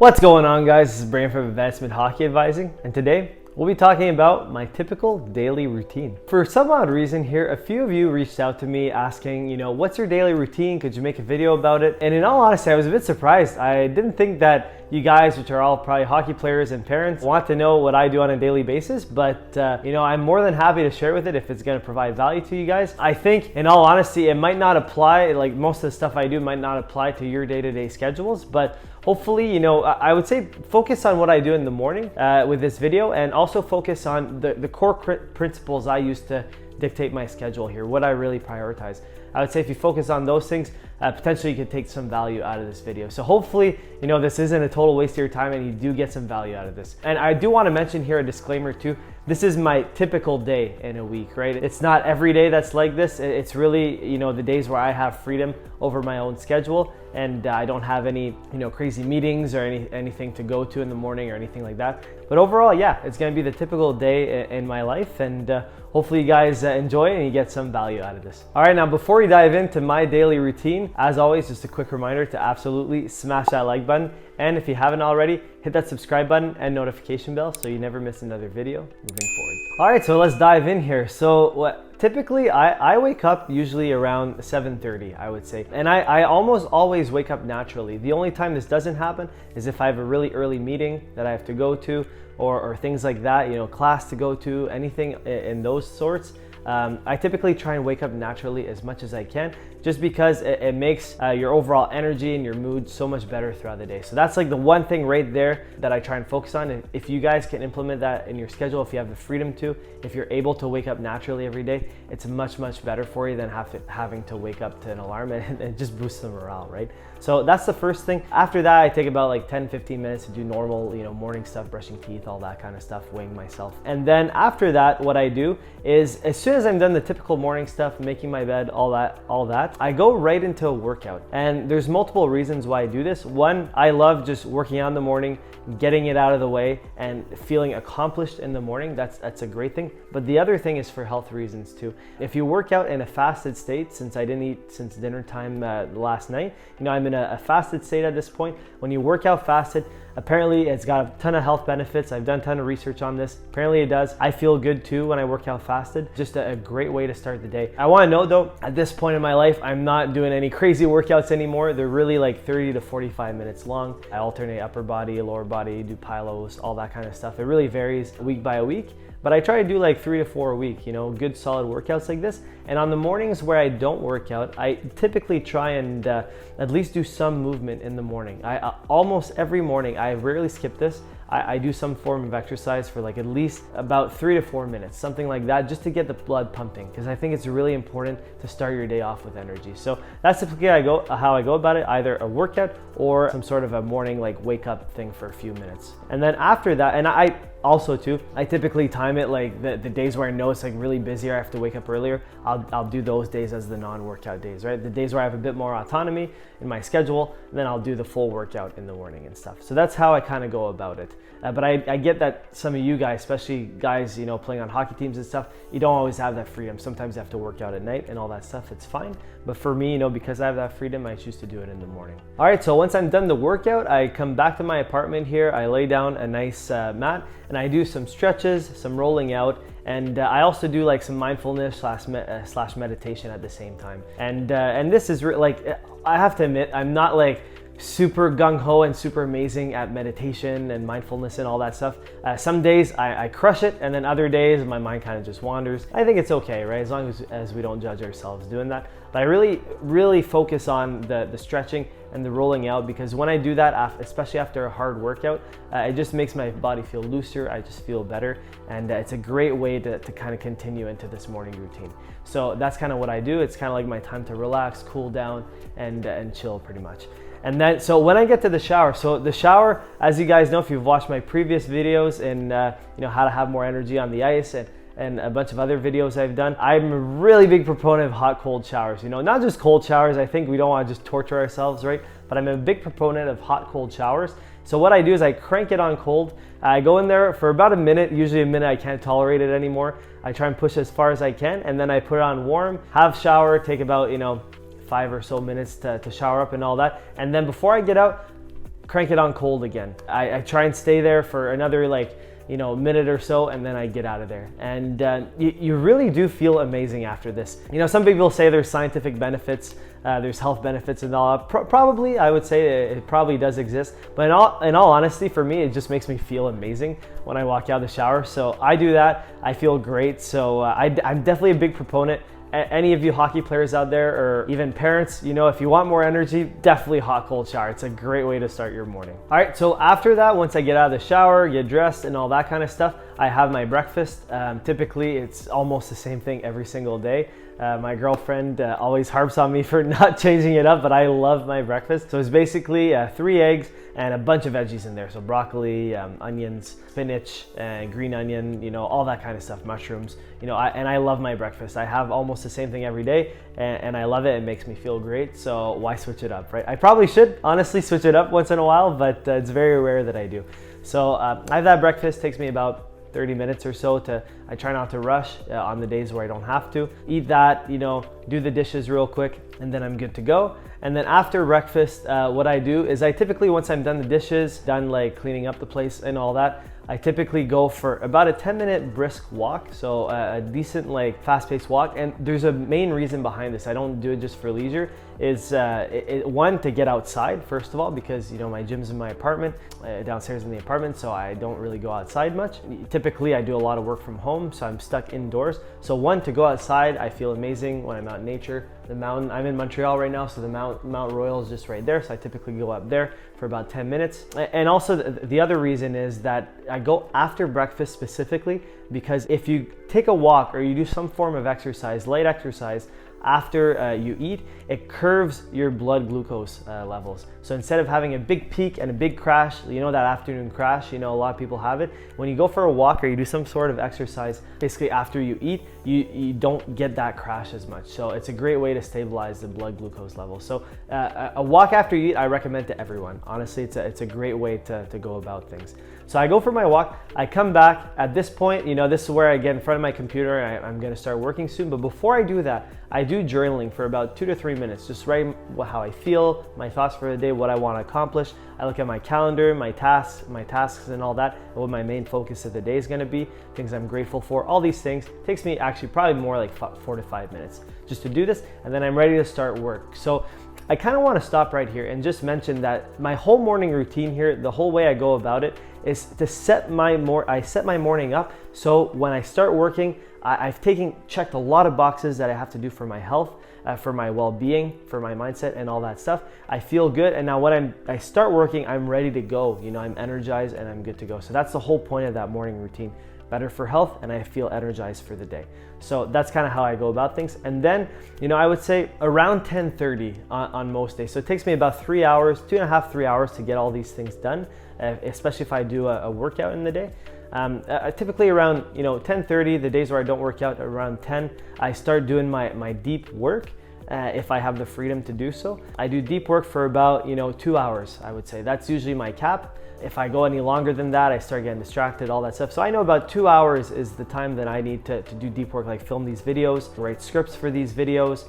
What's going on, guys? This is Brian from Advancement Hockey Advising, and today we'll be talking about my typical daily routine. For some odd reason here, a few of you reached out to me asking, what's your daily routine? Could you make a video about it? And in all honesty, I was a bit surprised. I didn't think that you guys, which are all probably hockey players and parents, want to know what I do on a daily basis, but I'm more than happy to share with it if it's going to provide value to you guys. I think, in all honesty, it might not apply, like most of the stuff I do might not apply to your day-to-day schedules, but hopefully, I would say focus on what I do in the morning with this video, and also focus on the core principles I use to dictate my schedule here, what I really prioritize. I would say if you focus on those things, potentially you could take some value out of this video. So hopefully, this isn't a total waste of your time and you do get some value out of this. And I do want to mention here a disclaimer too. This is my typical day in a week, right? It's not every day that's like this. It's really, the days where I have freedom over my own schedule and I don't have any, crazy meetings or anything to go to in the morning or anything like that. But overall, yeah, it's going to be the typical day in my life, and hopefully you guys enjoy it and you get some value out of this. All right, now before we dive into my daily routine, as always, just a quick reminder to absolutely smash that like button. And if you haven't already, hit that subscribe button and notification bell so you never miss another video moving forward. All right, so let's dive in here. So typically I wake up usually around 7:30, I would say. And I almost always wake up naturally. The only time this doesn't happen is if I have a really early meeting that I have to go to, or things like that, class to go to, anything in those sorts. I typically try and wake up naturally as much as I can, just because it makes your overall energy and your mood so much better throughout the day. So that's like the one thing right there that I try and focus on. And if you guys can implement that in your schedule, if you have the freedom to, if you're able to wake up naturally every day, it's much, much better for you than having to wake up to an alarm, and it just boosts the morale, right? So that's the first thing. After that, I take about like 10-15 minutes to do normal, morning stuff, brushing teeth, all that kind of stuff, weighing myself. And then after that, what I do is, as soon as I'm done the typical morning stuff, making my bed, all that, I go right into a workout. And there's multiple reasons why I do this. One, I love just working out in the morning, getting it out of the way and feeling accomplished in the morning. That's a great thing. But the other thing is for health reasons too. If you work out in a fasted state, since I didn't eat since dinner time last night, I'm in a fasted state at this point. When you work out fasted, apparently it's got a ton of health benefits. I've done a ton of research on this. Apparently it does. I feel good too when I work out fasted. Just a great way to start the day. I want to note though, at this point in my life, I'm not doing any crazy workouts anymore. They're really like 30 to 45 minutes long. I alternate upper body, lower body, do pylos, all that kind of stuff. It really varies week by week. But I try to do like 3 to 4 a week, good solid workouts like this. And on the mornings where I don't work out, I typically try and at least do some movement in the morning. I almost every morning, I rarely skip this. I do some form of exercise for like at least about 3 to 4 minutes, something like that, just to get the blood pumping, because I think it's really important to start your day off with energy. So that's typically how I go about it, either a workout or some sort of a morning like wake up thing for a few minutes. And then after that, and I also too, I typically time it like the days where I know it's like really busy or I have to wake up earlier, I'll do those days as the non-workout days, right? The days where I have a bit more autonomy in my schedule, then I'll do the full workout in the morning and stuff. So that's how I kind of go about it. But I get that some of you guys, especially guys, playing on hockey teams and stuff, you don't always have that freedom. Sometimes you have to work out at night and all that stuff. It's fine. But for me, because I have that freedom, I choose to do it in the morning. All right, so once I'm done the workout, I come back to my apartment here. I lay down a nice mat and I do some stretches, some rolling out. And I also do like some mindfulness slash meditation at the same time. And this is I have to admit, I'm not like super gung-ho and super amazing at meditation and mindfulness and all that stuff. Some days I crush it, and then other days my mind kind of just wanders. I think it's okay, right? As long as we don't judge ourselves doing that. But I really focus on the stretching and the rolling out, because when I do that, especially after a hard workout, it just makes my body feel looser. I just feel better, and it's a great way to kind of continue into this morning routine. So that's kind of what I do. It's kind of like my time to relax, cool down, and chill pretty much. And then, so when I get to the shower, so the shower, as you guys know, if you've watched my previous videos and how to have more energy on the ice and a bunch of other videos I've done, I'm a really big proponent of hot, cold showers. Not just cold showers. I think we don't want to just torture ourselves, right? But I'm a big proponent of hot, cold showers. So what I do is I crank it on cold. I go in there for about a minute, usually a minute. I can't tolerate it anymore. I try and push as far as I can, and then I put it on warm, have shower, take about, 5 or so minutes to shower up and all that. And then before I get out, crank it on cold again. I try and stay there for another like, minute or so, and then I get out of there. And you really do feel amazing after this. Some people say there's scientific benefits, there's health benefits and all. Probably, I would say it probably does exist. But in all honesty, for me, it just makes me feel amazing when I walk out of the shower. So I do that. I feel great. So I'm definitely a big proponent. Any of you hockey players out there, or even parents, if you want more energy, definitely hot cold shower. It's a great way to start your morning. All right, so after that, once I get out of the shower, get dressed and all that kind of stuff, I have my breakfast. Typically, it's almost the same thing every single day. My girlfriend always harps on me for not changing it up, but I love my breakfast. So it's basically 3 eggs and a bunch of veggies in there. So broccoli, onions, spinach, green onion, all that kind of stuff, mushrooms. And I love my breakfast. I have almost the same thing every day, and I love it. It makes me feel great. So why switch it up, right? I probably should honestly switch it up once in a while, but it's very rare that I do. So I have that breakfast. Takes me about 30 minutes or so. I try not to rush on the days where I don't have to. Eat that, do the dishes real quick, and then I'm good to go. And then after breakfast, what I do is I typically, once I'm done the dishes, done like cleaning up the place and all that, I typically go for about a 10-minute brisk walk. So a decent like fast-paced walk. And there's a main reason behind this. I don't do it just for leisure. Is one, to get outside, first of all, because my gym's in my apartment, downstairs in the apartment, so I don't really go outside much. Typically I do a lot of work from home, so I'm stuck indoors. So one, to go outside, I feel amazing when I'm out in nature. The mountain, I'm in Montreal right now, so the Mount Royal is just right there, so I typically go up there for about 10 minutes. And also the other reason is that I go after breakfast specifically, because if you take a walk or you do some form of exercise, light exercise, after you eat, it curves your blood glucose levels. So instead of having a big peak and a big crash, that afternoon crash, a lot of people have it. When you go for a walk or you do some sort of exercise, basically after you eat, you don't get that crash as much. So it's a great way to stabilize the blood glucose level. So a walk after you eat, I recommend to everyone. Honestly, it's a great way to go about things. So I go for my walk, I come back. At this point, this is where I get in front of my computer. I'm gonna start working soon, but before I do that, I do journaling for about 2 to 3 minutes, just writing how I feel, my thoughts for the day, what I want to accomplish. I look at my calendar, my tasks and all that, and what my main focus of the day is going to be, things I'm grateful for, all these things. It takes me actually probably more like 4 to 5 minutes just to do this, and then I'm ready to start work. So I kind of want to stop right here and just mention that my whole morning routine here, the whole way I go about it, is to set my morning up so when I start working, I've checked a lot of boxes that I have to do for my health, for my well-being, for my mindset and all that stuff. I feel good, and now when I start working, I'm ready to go. I'm energized and I'm good to go. So that's the whole point of that morning routine. Better for health, and I feel energized for the day. So that's kind of how I go about things. And then, I would say around 10:30 on most days. So it takes me about 3 hours, 2.5, 3 hours to get all these things done, especially if I do a workout in the day. Typically around 10:30, the days where I don't work out, around 10, I start doing my deep work. If I have the freedom to do so. I do deep work for about 2 hours, I would say. That's usually my cap. If I go any longer than that, I start getting distracted, all that stuff. So I know about 2 hours is the time that I need to do deep work, like film these videos, write scripts for these videos,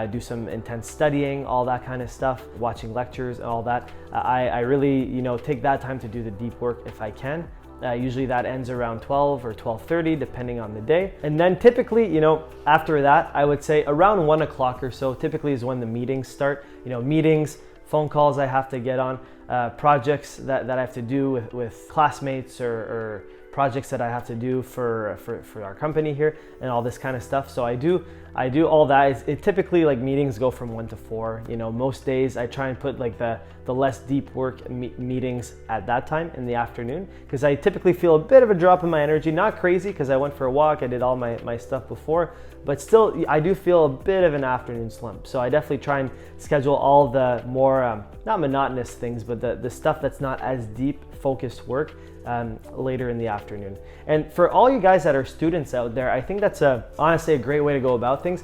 do some intense studying, all that kind of stuff, watching lectures and all that. I really take that time to do the deep work if I can. Usually that ends around 12 or 12:30, depending on the day. And then typically, after that, I would say around 1 o'clock or so, typically is when the meetings start. Meetings, phone calls I have to get on, projects that I have to do with classmates or projects that I have to do for our company here and all this kind of stuff. So I do all that. It typically, like, meetings go from 1 to 4. Most days I try and put like the less deep work meetings at that time in the afternoon, because I typically feel a bit of a drop in my energy. Not crazy, because I went for a walk, I did all my stuff before, but still I do feel a bit of an afternoon slump. So I definitely try and schedule all the more not monotonous things, but the stuff that's not as deep focused work later in the afternoon. And for all you guys that are students out there, I think that's honestly a great way to go about things.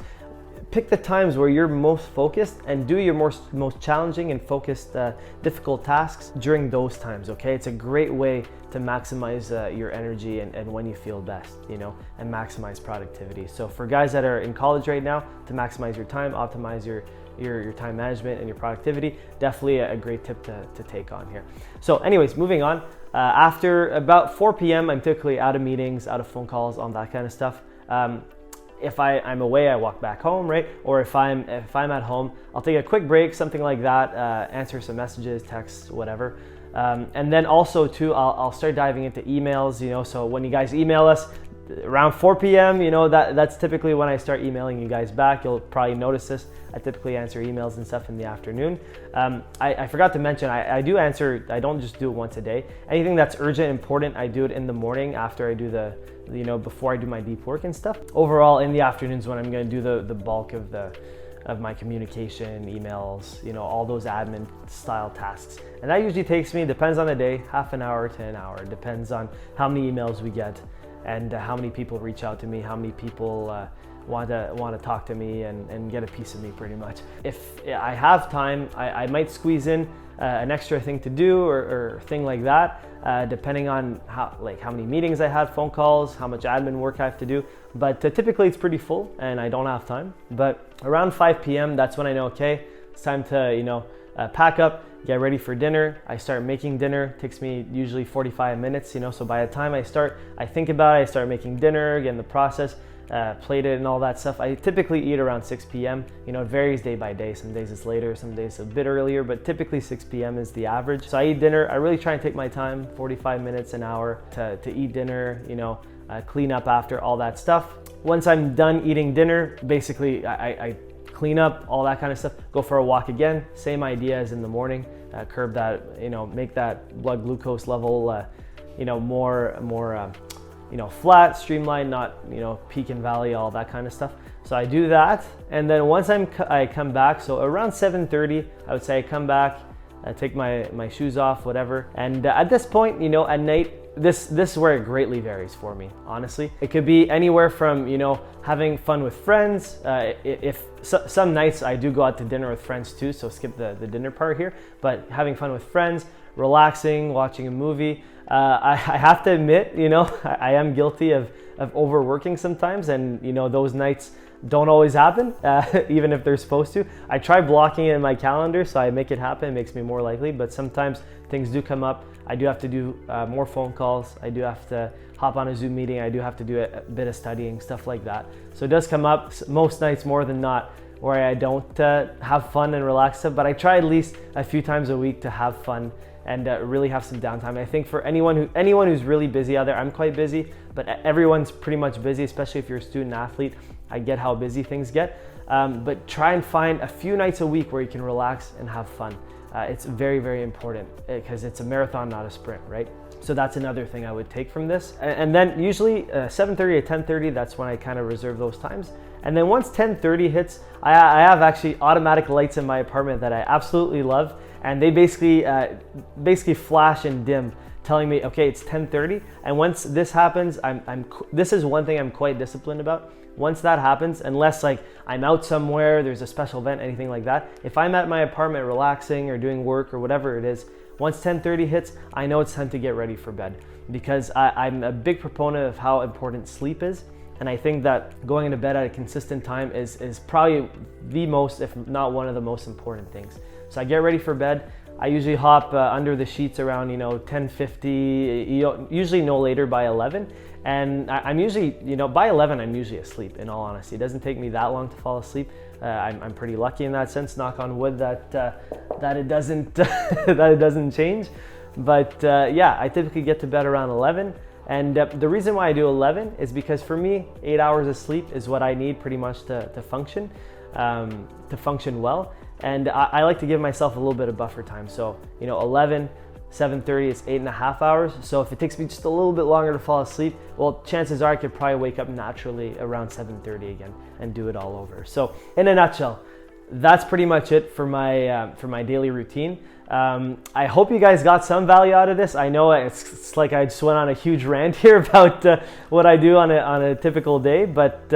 Pick the times where you're most focused and do your most challenging and focused difficult tasks during those times, okay? It's a great way to maximize your energy and when you feel best, and maximize productivity. So for guys that are in college right now, to maximize your time, optimize your time management and your productivity. Definitely a great tip to take on here. So anyways, moving on. After about 4 p.m., I'm typically out of meetings, out of phone calls, on that kind of stuff. If I'm away, I walk back home, right? Or if I'm at home, I'll take a quick break, something like that, answer some messages, texts, whatever. And then also too, I'll start diving into emails, so when you guys email us around 4 p.m., that's typically when I start emailing you guys back. You'll probably notice this. I typically answer emails and stuff in the afternoon. I forgot to mention, I do answer, I don't just do it once a day. Anything that's urgent, important, I do it in the morning after I do before I do my deep work and stuff. Overall, in the afternoons when I'm gonna do the bulk of my communication, emails, all those admin style tasks. And that usually takes me, depends on the day, half an hour to an hour. Depends on how many emails we get and how many people reach out to me, how many people want to talk to me and get a piece of me pretty much. If I have time, I might squeeze in an extra thing to do or thing like that, depending on how many meetings I had, phone calls, how much admin work I have to do. But typically it's pretty full and I don't have time. But around 5 p.m., that's when I know, okay, it's time to pack up, get ready for dinner. I start making dinner. It takes me usually 45 minutes, so by the time I think about it, I start making dinner, get in the process, plate it and all that stuff. I typically eat around 6 p.m. It varies day by day. Some days it's later, some days a bit earlier, but typically 6 p.m. is the average. So I eat dinner. I really try and take my time, 45 minutes, an hour to eat dinner, clean up after all that stuff. Once I'm done eating dinner, basically I clean up, all that kind of stuff, go for a walk again. Same idea as in the morning, curb that, make that blood glucose level, more flat, streamlined, not peak and valley, all that kind of stuff. So I do that. And then once I come back, so around 7:30, I would say I come back, I take my shoes off, whatever. And at this point, at night, this is where it greatly varies for me, honestly. It could be anywhere from, having fun with friends. Some nights I do go out to dinner with friends too, so skip the dinner part here, but having fun with friends, relaxing, watching a movie. I have to admit, I am guilty of overworking sometimes, and those nights don't always happen, even if they're supposed to. I try blocking it in my calendar so I make it happen. It makes me more likely, but sometimes things do come up. I do have to do more phone calls. I do have to hop on a Zoom meeting. I do have to do a bit of studying, stuff like that. So it does come up most nights, more than not, where I don't have fun and relax stuff, but I try at least a few times a week to have fun and really have some downtime. I think for anyone who's really busy out there, I'm quite busy, but everyone's pretty much busy, especially if you're a student athlete. I get how busy things get, but try and find a few nights a week where you can relax and have fun. It's very, very important because it's a marathon, not a sprint, right? So that's another thing I would take from this. And then usually 7:30 to 10:30, that's when I kind of reserve those times. And then once 10:30 hits, I have actually automatic lights in my apartment that I absolutely love. And they basically flash and dim, telling me, okay, it's 10:30. And once this happens, this is one thing I'm quite disciplined about. Once that happens, unless I'm out somewhere, there's a special event, anything like that, if I'm at my apartment relaxing or doing work or whatever it is, once 10:30 hits, I know it's time to get ready for bed, because I'm a big proponent of how important sleep is. And I think that going into bed at a consistent time is probably the most, if not one of the most important things. So I get ready for bed. I usually hop under the sheets around 10:50, usually no later by 11. And I'm usually, by 11, I'm usually asleep, in all honesty. It doesn't take me that long to fall asleep. I'm pretty lucky in that sense, knock on wood, that it doesn't that it doesn't change. But yeah, I typically get to bed around 11. And the reason why I do 11 is because for me, 8 hours of sleep is what I need pretty much to function well. And I like to give myself a little bit of buffer time. So 11, 7:30 is 8.5 hours. So if it takes me just a little bit longer to fall asleep, well, chances are I could probably wake up naturally around 7:30 again and do it all over. So in a nutshell, that's pretty much it for my daily routine. I hope you guys got some value out of this. I know it's like I just went on a huge rant here about what I do on a typical day, but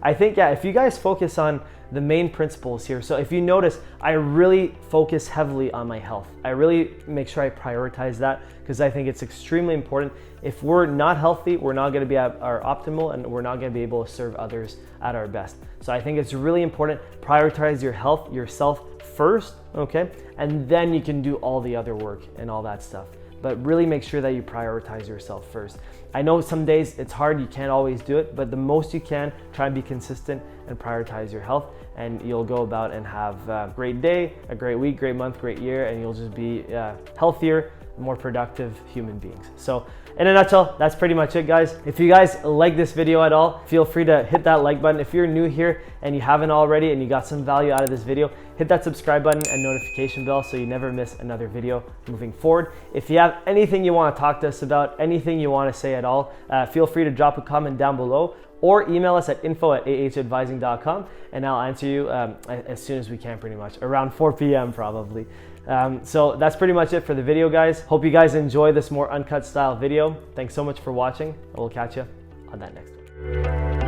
I think, yeah, if you guys focus on the main principles here. So if you notice, I really focus heavily on my health. I really make sure I prioritize that because I think it's extremely important. If we're not healthy, we're not going to be at our optimal and we're not going to be able to serve others at our best. So I think it's really important, prioritize your health, yourself first, okay? And then you can do all the other work and all that stuff. But really make sure that you prioritize yourself first. I know some days it's hard, you can't always do it, but the most you can, try and be consistent and prioritize your health, and you'll go about and have a great day, a great week, great month, great year, and you'll just be healthier, more productive human beings. So in a nutshell, that's pretty much it, guys. If you guys like this video at all, feel free to hit that like button. If you're new here and you haven't already and you got some value out of this video, hit that subscribe button and notification bell so you never miss another video moving forward. If you have anything you want to talk to us about, anything you want to say at all, feel free to drop a comment down below or email us at info@ahadvising.com and I'll answer you as soon as we can, pretty much around 4 p.m. probably. So that's pretty much it for the video, guys. Hope you guys enjoy this more uncut style video. Thanks so much for watching, and we'll catch you on that next one.